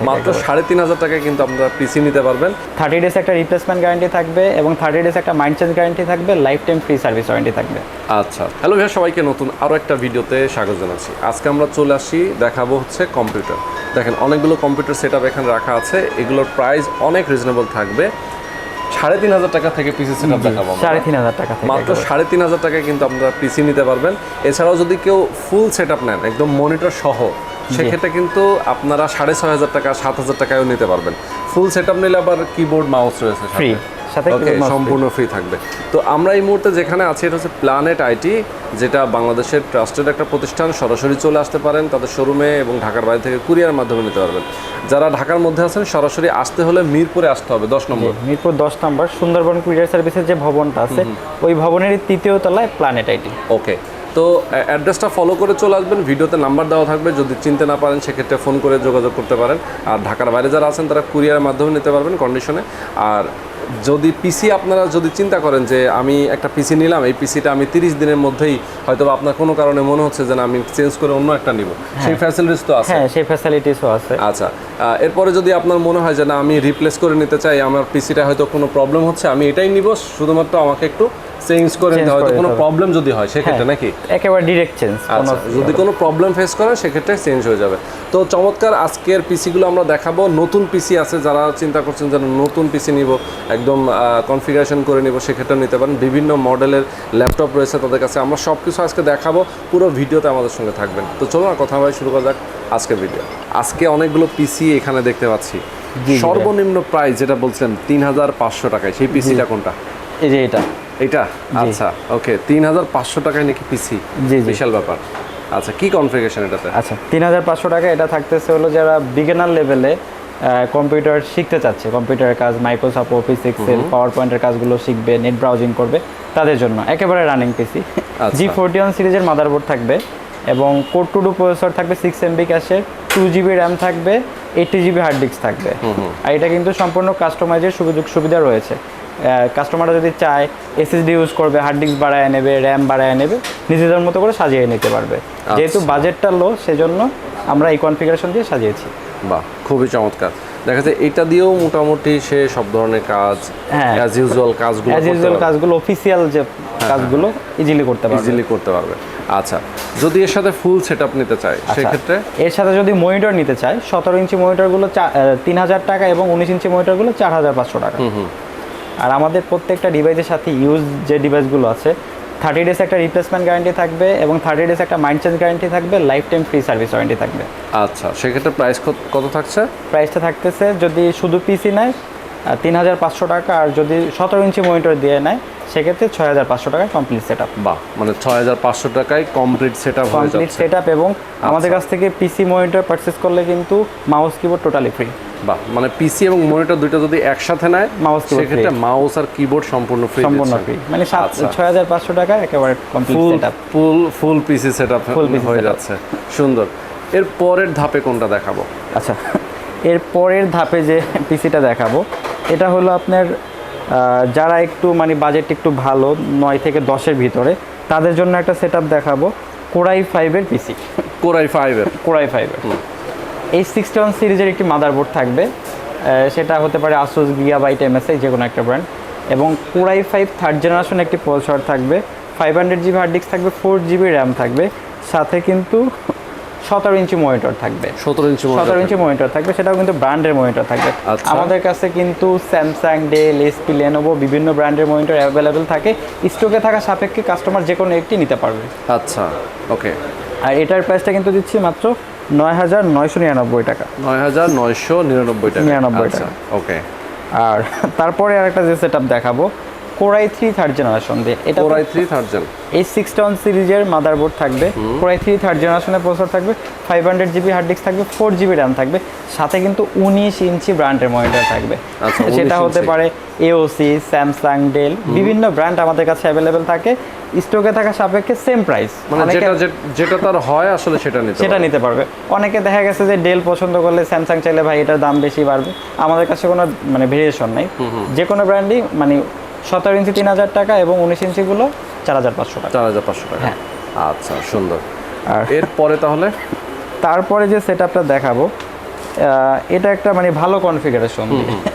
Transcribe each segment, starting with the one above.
মাত্র 3,500 টাকায় কিন্তু আপনারা পিসি নিতে পারবেন। 30 ডেজ একটা রিপ্লেসমেন্ট গ্যারান্টি থাকবে এবং 30 ডেজ একটা মাইন্ড চেঞ্জ গ্যারান্টি থাকবে, life time free service warranty থাকবে। আচ্ছা, হ্যালো ভাইয়া, সবাইকে নতুন আরও একটা ভিডিওতে স্বাগত জানাচ্ছি। আজকে আমরা চলে আসি, দেখাবো হচ্ছে কম্পিউটার। দেখেন অনেকগুলো কম্পিউটার সেট আপ এখানে রাখা আছে, এগুলোর প্রাইস অনেক রিজনেবল থাকবে। 3,500 টাকা থেকে পিসি সেট আপ দেখাবো। 3,500 টাকা থেকে মাত্র 3,500 টাকায় কিন্তু আপনারা পিসি নিতে পারবেন। এছাড়াও যদি কেউ ফুল সেট আপ নেন একদম মনিটর সহ, সেক্ষেত্রে কিন্তু আপনারা 6,500 টাকা 7,000 টাকায়ও নিতে পারবেন। ফুল সেট আপ নিলে আবার কিবোর্ড মাউস রয়েছে ফ্রি, সম্পূর্ণ ফ্রি থাকবে। তো আমরা এই মুহূর্তে যেখানে আছি এটা হচ্ছে প্ল্যানেট আইটি, যেটা বাংলাদেশের ট্রাস্টেড একটা প্রতিষ্ঠান। সরাসরি চলে আসতে পারেন তাদের শোরুমে এবং ঢাকার বাইরে থেকে কুরিয়ার মাধ্যমে নিতে পারবেন। যারা ঢাকার মধ্যে আছেন সরাসরি আসতে হলে মিরপুরে আসতে হবে, 10 নম্বর। মিরপুর 10 নম্বর সুন্দরবন কুরিয়ার সার্ভিসের যে ভবনটা আছে ওই ভবনের 3য় তলায় প্ল্যানেট আইটি। ওকে, তো অ্যাড্রেসটা ফলো করে চলে আসবেন। ভিডিওতে নাম্বার দেওয়া থাকবে, যদি চিনতে না পারেন সেক্ষেত্রে ফোন করে যোগাযোগ করতে পারেন। আর ঢাকার বাইরে যারা আছেন তারা কুরিয়ারের মাধ্যমে নিতে পারবেন কন্ডিশনে। আর যদি পিসি আপনারা যদি চিন্তা করেন যে আমি একটা পিসি নিলাম, এই পিসিটা আমি 30 দিনের মধ্যেই হয়তো আপনার কোনো কারণে মনে হচ্ছে যে আমি চেঞ্জ করে অন্য একটা নিব, সেই ফ্যাসিলিটিস তো আছে। হ্যাঁ, সেই ফ্যাসিলিটিসও আছে। আচ্ছা, এরপরে যদি আপনার মনে হয় যে না আমি রিপ্লেস করে নিতে চাই, আমার পিসিটা হয়তো কোনো প্রবলেম হচ্ছে, আমি এটাই নিব, শুধুমাত্র আমাকে একটু চেঞ্জ করে নিতে, হয়তো কোনো প্রবলেম যদি হয় সেক্ষেত্রে নাকি একেবারে ডিরেক্ট চেঞ্জ। যদি কোনো প্রবলেম ফেস করেন সেক্ষেত্রে চেঞ্জ হয়ে যাবে। তো চমৎকার আজকের পিসিগুলো আমরা দেখাবো। নতুন পিসি আছে, যারা চিন্তা করছেন যে নতুন পিসি নিব, একদম কনফিগারেশন করে নিব, সেক্ষেত্রে নিতে পারেন। বিভিন্ন মডেলের ল্যাপটপ রয়েছে তাদের কাছে, আমরা সব কিছু আজকে দেখাবো। পুরো ভিডিওতে আমাদের সঙ্গে থাকবেন। তো চলুন আর কথা বলে শুরু করা যাক আজকের ভিডিও। আজকে অনেকগুলো পিসি এখানে দেখতে পাচ্ছি। সর্বনিম্ন প্রাইস যেটা বলছেন 3,500 টাকায়, সেই পিসিটা কোনটা? এই যে এটা। আচ্ছা, ওকে, 3,500 টাকায় নাকি পিসি? বিশাল ব্যাপার। আচ্ছা, কি কনফিগারেশন এটাতে? আচ্ছা, 3,500 টাকা এটা থাকতেছে হলো যারা বিগিনার লেভেলে কম্পিউটার শিখতে চাচ্ছে, কম্পিউটারের কাজ, মাইক্রোসফট অফিস, এক্সেল, পাওয়ার পয়েন্টের কাজগুলো শিখবে, নেট ব্রাউজিং করবে, তাদের জন্য একেবারে রানিং পিসি। G41 সিরিজের মাদারবোর্ড থাকবে এবং কোর টু ডু প্রসেসর থাকবে, 6 MB ক্যাশের, 2 GB র্যাম থাকবে, 80 GB হার্ড ডিস্ক থাকবে। আর এটা কিন্তু সম্পূর্ণ কাস্টমাইজের সুবিধা রয়েছে। কাস্টমাররা যদি চায় SSD ইউজ করবে, হার্ড ডিস্ক বাড়ায় নেবে, র্যাম বাড়ায় নেবে, নিজেদের মতো করে সাজিয়ে নিতে পারবে। যেহেতু বাজেটটা লো, সেজন্য আমরা এই কনফিগারেশন দিয়ে সাজিয়েছি। বাহ, খুবই চমৎকার। দেখা যাচ্ছে এটা দিয়েও মোটামুটি সে সব ধরনের কাজ, অ্যাজ ইউজুয়াল কাজগুলো, অফিসিয়াল যে কাজগুলো ইজিলি করতে পারবে। আচ্ছা, যদি এর সাথে ফুল সেটআপ নিতে চায় সেক্ষেত্রে? এর সাথে যদি মনিটর নিতে চায়, 17 ইঞ্চি মনিটরগুলো 3,000 টাকা এবং 19 ইঞ্চি মনিটরগুলো 4,500 টাকা। আর আমাদের প্রত্যেকটা ডিভাইসের সাথে ইউজ যে ডিভাইসগুলো আছে, 30 ডেজ একটা রিপ্লেসমেন্ট গ্যারান্টি থাকবে এবং 30 ডেজ একটা মাইন্ড চেঞ্জ গ্যারান্টি থাকবে, life time free service warranty থাকবে। আচ্ছা, সেক্ষেত্রে প্রাইস কত থাকছে? প্রাইসটা থাকতেছে যদি শুধু পিসি নেয় 3,500 টাকা, আর যদি 17 ইঞ্চি মনিটর দিয়ে নেয় সেক্ষেত্রে 6,500 টাকা কমপ্লিট সেটআপ। বাহ, মানে 6,500 টাকায় কমপ্লিট সেটআপ হয়ে যাচ্ছে। এবং আমাদের কাছ থেকে পিসি মনিটর পারচেজ করলে কিন্তু মাউস কিবোর্ড টোটালি ফ্রি। বাহ, মানে পিসি এবং মনিটর দুটো যদি একসাথে নেয় সেক্ষেত্রে মাউস আর কিবোর্ড সম্পূর্ণ ফ্রি। মানে 6,500 টাকা একেবারে কমপ্লিট সেটআপ, ফুল পিসি সেটআপ হয়ে যাচ্ছে। সুন্দর। এর পরের ধাপে কোনটা দেখাবো? আচ্ছা, এর পরের ধাপে যে পিসিটা দেখাবো এটা হলো আপনার যারা একটু মানে বাজেট একটু ভালো, 9 থেকে 10-এর ভিতরে, তাদের জন্য একটা সেটআপ দেখাবো। Core i5-এর পিসি। Core i5-এর এই 61 সিরিজের একটি মাদারবোর্ড থাকবে, সেটা হতে পারে Asus, Gigabyte, MSI, যে কোনো একটা ব্র্যান্ড। এবং Core i5 থার্ড জেনারেশন একটি প্রসেসর থাকবে, 500 GB হার্ড ডিস্ক থাকবে, 4 GB র্যাম থাকবে, সাথে কিন্তু 17 ইঞ্চি মনিটর থাকবে। 17 ইঞ্চি মনিটর থাকবে, সেটাও কিন্তু ব্র্যান্ডের মনিটর থাকবে। আমাদের কাছে কিন্তু স্যামসাং, ডেল, HP, লেনোভো বিভিন্ন ব্র্যান্ডের মনিটর অ্যাভেলেবেল থাকে। স্টকে থাকা সাপেক্ষে কাস্টমার যে কোনো একটি নিতে পারবে। আচ্ছা, ওকে। আর এটার প্রাইসটা কিন্তু দিচ্ছি মাত্র 9,999 টাকা। 9,999 টাকা। ওকে। আর তারপরে আরেকটা যে সেটআপ দেখাবো Core i3 থার্ড জেনারেশন দিয়ে। এটা Core i3 থার্ড জেন, এই 61 সিরিজের মাদারবোর্ড থাকবে, Core i3 থার্ড জেনারেশনের প্রসেসর থাকবে, 500 GB হার্ড ডিস্ক থাকবে, 4 GB র্যাম থাকবে, সাথে কিন্তু 19 ইঞ্চি ব্র্যান্ডের মনিটর থাকবে। সেটা হতে পারে AOC, স্যামসাং, ডেল, বিভিন্ন ব্র্যান্ড আমাদের কাছে অ্যাভেলেবেল থাকে। স্টকে থাকা সাপেক্ষে সেম প্রাইস, মানে যেটা তার হয় আসলে সেটা নিতে পারবে। অনেকে দেখা গেছে যে ডেল পছন্দ করলে স্যামসাং চাইলে ভাই এটার দাম বেশি বাড়বে, আমাদের কাছে কোনো মানে ভেরিয়েশন নাই। যে কোনো ব্র্যান্ডই মানে 17 ইঞ্চি 3,000 টাকা এবং 19 ইঞ্চিগুলো 4,500 টাকা। 4,500 টাকা। হ্যাঁ, আচ্ছা, সুন্দর। আর এরপরে তারপরে যে সেটআপটা দেখাবো এটা একটা মানে ভালো কনফিগারেশন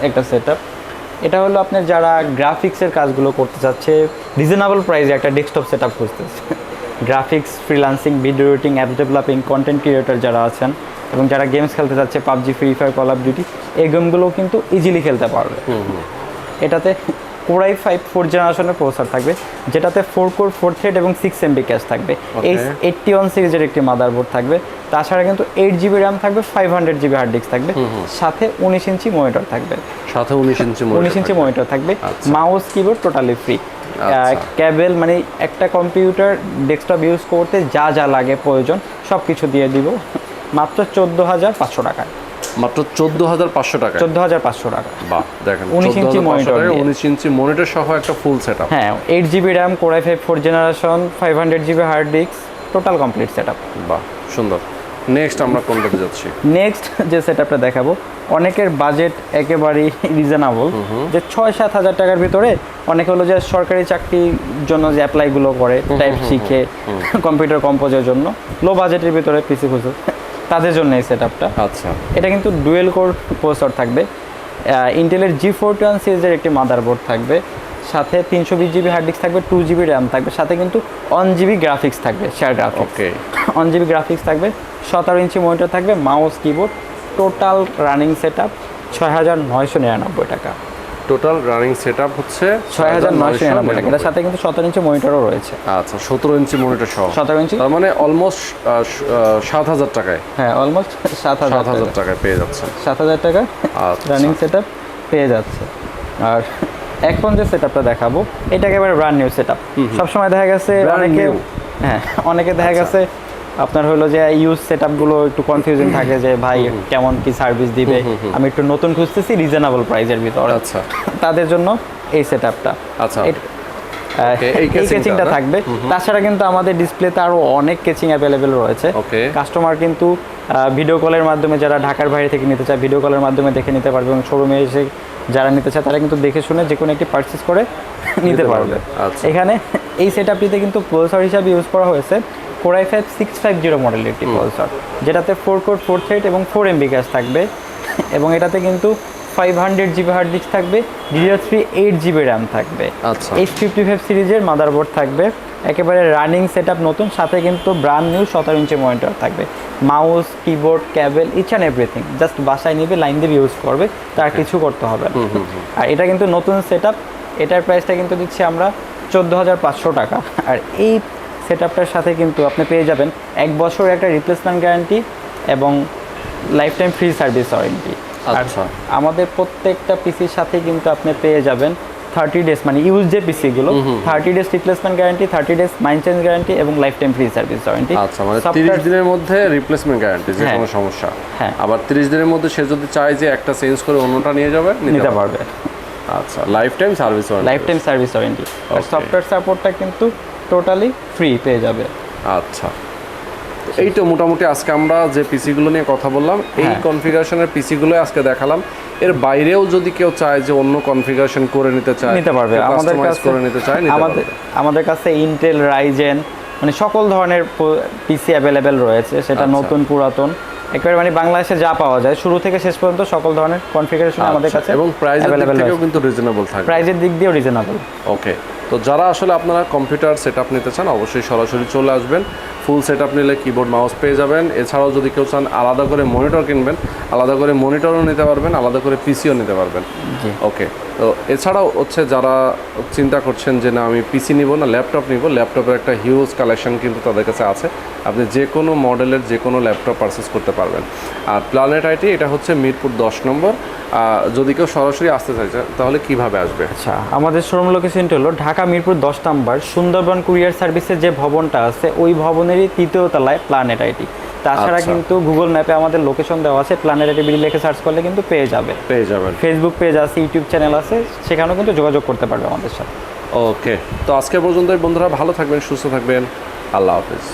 একটা সেটআপ। এটা হলো আপনার যারা গ্রাফিক্সের কাজগুলো করতে চাচ্ছে, রিজনেবল প্রাইসে একটা ডেস্কটপ সেটআপ খুঁজতেছে, graphics, freelancing, video editing, app developing, content creator যারা আছেন এবং যারা গেমস খেলতে চাচ্ছে, PUBG, free fire, call of duty, এই গেমগুলো কিন্তু ইজিলি খেলতে পারবে। এটাতে Core i5 4th জেনারেশনের প্রসেসর থাকবে, যেটাতে 4 কোর 4 থ্রেড এবং 6 MB ক্যাশ থাকবে। এই 81 সিরিজের একটি মাদারবোর্ড থাকবে। তাছাড়া কিন্তু 8 GB র্যাম থাকবে, 500 GB হার্ড ডিস্ক থাকবে, সাথে 19 ইঞ্চি মনিটর থাকবে। সাথে 19 ইঞ্চি মনিটর থাকবে। Mouse, keyboard totally free. কেবল মানে একটা কম্পিউটার ডেস্কটপ ইউজ করতে যা যা লাগে প্রয়োজন সব কিছু দিয়ে দিব মাত্র 14,500 টাকা। মাত্র 14,500 টাকা। 14,500 টাকা। বাহ, দেখেন 19 ইঞ্চি মনিটর, 19 ইঞ্চি মনিটর সহ একটা ফুল সেটআপ। হ্যাঁ, 8 GB RAM, Core i5 4th generation, 500 GB hard disk, total complete setup. বাহ, সুন্দর। নেক্সট আমরা কোনটাতে যাচ্ছি? নেক্সট যে সেটআপটা দেখাবো, অনেকের বাজেট একেবারেই রিজনেবল, যে 6-7 হাজার টাকার ভিতরে অনেকে হলো যে সরকারি চাকরির জন্য যে অ্যাপ্লাইগুলো করে, টাইপ শিখে কম্পিউটার কম্পোজের জন্য লো বাজেটের ভিতরে পিসি খুঁজে, তাদের জন্য এই সেটআপটা। আচ্ছা, এটা কিন্তু ডুয়েল কোর প্রসেসর থাকবে, ইন্টেলের G41 সিরিজের একটি মাদারবোর্ড থাকবে, সাথে 320 GB হার্ড ডিস্ক থাকবে, 2 GB র্যাম থাকবে, সাথে কিন্তু 1 GB গ্রাফিক্স থাকবে, শেয়ার গ্রাফিক্স। ওকে, 1 GB গ্রাফিক্স থাকবে, 17 ইঞ্চি মনিটর থাকবে, mouse, keyboard, total running setup 6,999 টাকা। টোটাল রানিং সেটআপ হচ্ছে 6,999 টাকা। এর সাথে কিন্তু 17 ইঞ্চি মনিটরও রয়েছে। আচ্ছা, 17 ইঞ্চি মনিটর সহ 17 ইঞ্চি, তার মানে অলমোস্ট 7,000 টাকায়। হ্যাঁ, অলমোস্ট 7,000 টাকায় পেয়ে যাচ্ছেন। 7,000 টাকা আচ্ছা, রানিং সেটআপ পেয়ে যাচ্ছে। আর এখন যে সেটআপটা দেখাবো, এটা একেবারে ব্র্যান্ড নিউ সেটআপ। সবসময় দেখা গেছে অনেকে দেখা গেছে আপনার হলো যে ইউজ সেটআপগুলো একটু কনফিউজিং থাকে যে ভাই কেমন কি সার্ভিস দিবে, আমি একটু নতুন খুঁজতেছি রিজনেবল প্রাইসের ভিতরে। আচ্ছা, তাদের জন্য এই সেটআপটা। আচ্ছা, এই কেচিংটা থাকবে। তাছাড়া কিন্তু আমাদের ডিসপ্লেতে আরো অনেক কেচিং অ্যাভেলেবেল রয়েছে। কাস্টমার কিন্তু ভিডিও কলের মাধ্যমে, যারা ঢাকার বাইরে থেকে নিতে চায়, ভিডিও কলের মাধ্যমে দেখে নিতে পারবে, এবং শোরুমে এসে যারা নিতে চায় তারা কিন্তু দেখে শুনে যে কোনো একটি পারচেস করে নিতে পারবে। এখানে এই সেটআপটিতে কিন্তু প্রসেসর হিসাবে ইউজ করা হয়েছে Core i5 650 মডেলের একটি প্রসেসর, যেটাতে 4 কোর 4 থ্রেড এবং 4 MB ক্যাশ থাকবে, এবং এটাতে কিন্তু 500 GB হার্ড ডিস্ক থাকবে, DDR3 8 GB র্যাম থাকবে। আচ্ছা, H55 সিরিজের মাদারবোর্ড থাকবে, একেবারে রানিং সেটআপ নতুন, সাথে কিন্তু ব্র্যান্ড নিউ 17 ইঞ্চি মনিটর থাকবে, mouse, keyboard, cable, each and everything just বাসায় নিবে, লাইন দিয়ে ইউজ করবে, তার কিছু করতে হবে না। আর এটা কিন্তু নতুন সেটআপ, এটার প্রাইসটা কিন্তু দিচ্ছি আমরা 14,500 টাকা। আর এই সেটআপটার সাথে কিন্তু আপনি পেয়ে যাবেন 1 বছর একটা রিপ্লেসমেন্ট গ্যারান্টি এবং life time free service warranty. আচ্ছা, আমাদের প্রত্যেকটা পিসির সাথে কিন্তু আপনি পেয়ে যাবেন 30 ডেজ, মানে ইউজ যে পিসিগুলো 30 days replacement guarantee, 30 days mind change guarantee এবং life time free service warranty. আচ্ছা, মানে 30 দিনের মধ্যে রিপ্লেসমেন্ট গ্যারান্টি যে কোনো সমস্যা। হ্যাঁ, আবার 30 দিনের মধ্যে সে যদি চায় যে একটা চেঞ্জ করে অন্যটা নিয়ে যাবে, নিতে পারবে। আচ্ছা, life time service warranty. Life time service warranty. আর সফটওয়্যার সাপোর্টটা কিন্তু টোটালি ফ্রি পেয়ে যাবে। আচ্ছা, এই তো মোটামুটি আজকে আমরা যে পিসিগুলো নিয়ে কথা বললাম, এই কনফিগারেশনের পিসিগুলো আজকে দেখালাম। এর বাইরেও যদি কেউ চায় যে অন্য কনফিগারেশন করে নিতে চায়, নিতে পারবে। আমাদের কাছে করে নিতে চায়, আমাদের কাছে ইন্টেল, রাইজেন, মানে সকল ধরনের পিসি অ্যাভেলেবেল রয়েছে, সেটা নতুন পুরাতন, একেবারে মানে বাংলাদেশে যা পাওয়া যায় শুরু থেকে শেষ পর্যন্ত সকল ধরনের কনফিগারেশন আমাদের কাছে, এবং প্রাইসের দিক থেকেও কিন্তু রিজনেবল থাকে। প্রাইসের দিক দিয়েও রিজনেবল। ওকে, তো যারা আসলে আপনারা কম্পিউটার সেটআপ নিতে চান অবশ্যই সরাসরি চলে আসবেন। ফুল সেটআপ নিলে কিবোর্ড, মাউস পেয়ে যাবেন। এছাড়াও যদি কেউ চান আলাদা করে মনিটর কিনবেন, আলাদা করে মনিটরও নিতে পারবেন, আলাদা করে পিসিও নিতে পারবেন। ওকে, তো এছাড়াও হচ্ছে যারা চিন্তা করছেন যে না আমি পিসি নিব না ল্যাপটপ নিব, ল্যাপটপের একটা হিউজ কালেকশন কিন্তু তাদের কাছে আছে। আপনি যে কোনো মডেলের যে কোনো ল্যাপটপ পারচেস করতে পারবেন। আর প্ল্যানেট আইটি এটা হচ্ছে মিরপুর 10 নম্বর। যদি কেউ সরাসরি আসতে চাইছে তাহলে কিভাবে আসবে? আচ্ছা, আমাদের শোরুম লোকেশনটি হলো ঢাকা মিরপুর 10 নম্বর, সুন্দরবন কুরিয়ার সার্ভিসের যে ভবনটা আছে ওই ভবনেরই 3য় তলায় প্ল্যানেট আইটি। তাছাড়া কিন্তু গুগল ম্যাপে আমাদের লোকেশন দেওয়া আছে, প্ল্যানেট আইটি বিডি লিখে সার্চ করলে কিন্তু পেয়ে যাবেন। ফেসবুক পেজ আছে, ইউটিউব চ্যানেল আছে, সেখানেও কিন্তু যোগাযোগ করতে পারবে আমাদের সাথে। ওকে, তো আজকে পর্যন্তই বন্ধুরা, ভালো থাকবেন, সুস্থ থাকবেন, আল্লাহ হাফেজ।